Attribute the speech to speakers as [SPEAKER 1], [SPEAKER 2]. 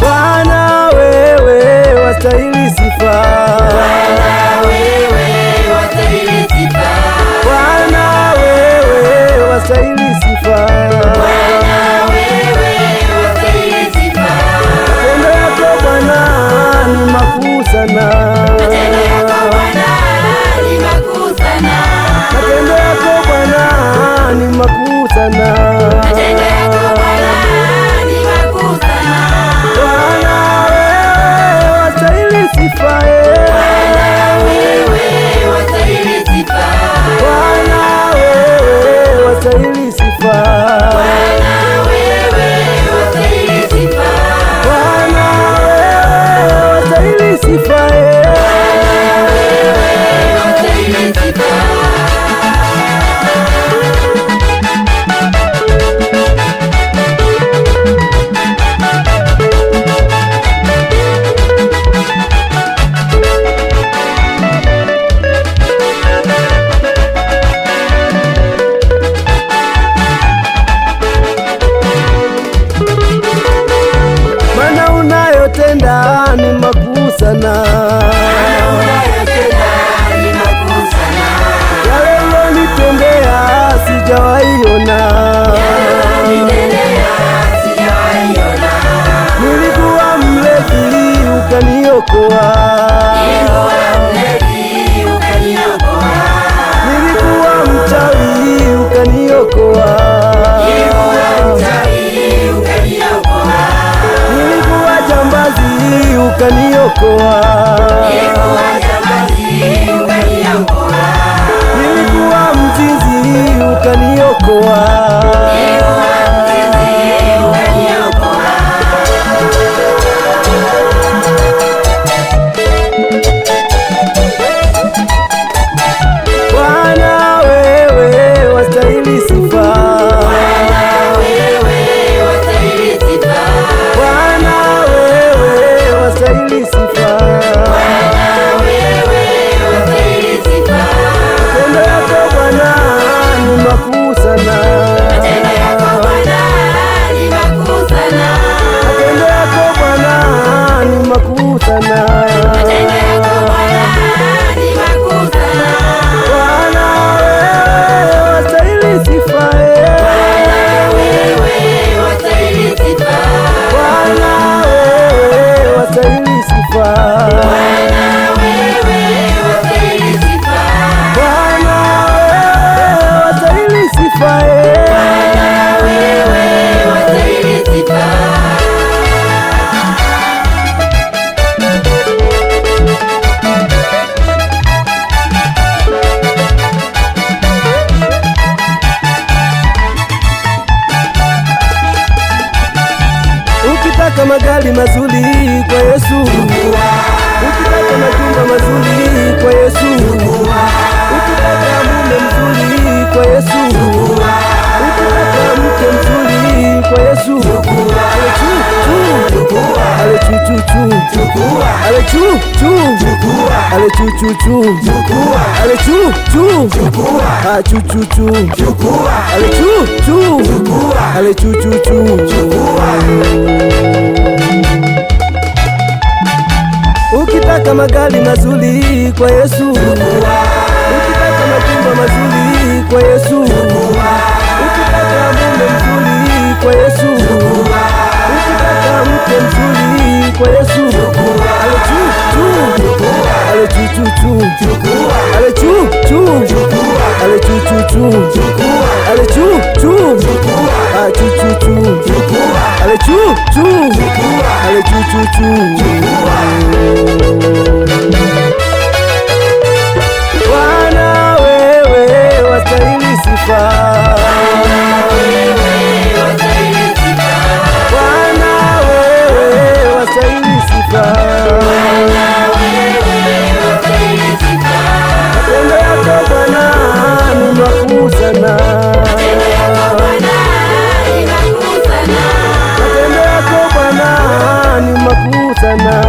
[SPEAKER 1] Bwana wewe wastahili sifa,
[SPEAKER 2] Bwana wewe wastahili sifa,
[SPEAKER 1] Bwana wewe wastahili sifa,
[SPEAKER 2] Bwana wewe wastahili sifa.
[SPEAKER 1] matendo yako Bwana ni makuu sana,
[SPEAKER 2] Matendo yako Bwana ni makuu sana,
[SPEAKER 1] matendo yako Bwana ni makuu sana,
[SPEAKER 2] matendo yako Bwana ni makuu sana.
[SPEAKER 1] Bwana wewe wastahili sifa,
[SPEAKER 2] Bwana wewe wastahili sifa,
[SPEAKER 1] Bwana wewe wastahili sifa,
[SPEAKER 2] Bwana wewe wastahili sifa,
[SPEAKER 1] Bwana wewe wastahili sifa,
[SPEAKER 2] Bwana wewe wastahili sifa.
[SPEAKER 1] Maana unayotenda ni makuu sana, yale ulonitendea sijawaiona. Nilikuwa mlevi ukaniokoa, nilikuwa mchawi ukaniokoa, nilikuwa jambazi ukaniokoa, nilikuwa mzinzi ukaniokoa. Bwana wewe wastahili sifa, Bwana wewe wastahili sifa, matendo yako Bwana ni makuu sana, matendo yako Bwana ni makuu sana, Bwana wewe wastahili sifa, Bwana wewe wastahili sifa, Bwana wewe wastahili sifa, Ukitaka magari mazuri kwa Yesu, ukitaka majumba mazuri kwa Yesu, ukitaka mume mzuri kwa Yesu, ukitaka mke mzuri kwa Yesu, ale chu chu chu, ale chu chu, ale chu chu chu, ale chu chu, ah chu chu chu, ale chu chu, ale chu chu chu. Ukitaka magari mazuri kwa Yesu, ukitaka majumba mazuri kwa Yesu, ukitaka mume mzuri kwa Yesu, ukitaka mke mzuri kwa Yesu, ale chu chu, ale chu chu chu, ale chu chu, ale chu chu chu, ale chu chu, ah chu chu chu, ale chu chu, ale chu chu chu. Bwana wewe wastahili sifa, Bwana wewe wastahili sifa, matendo yako Bwana ni makuu sana, matendo yako Bwana ni makuu sana.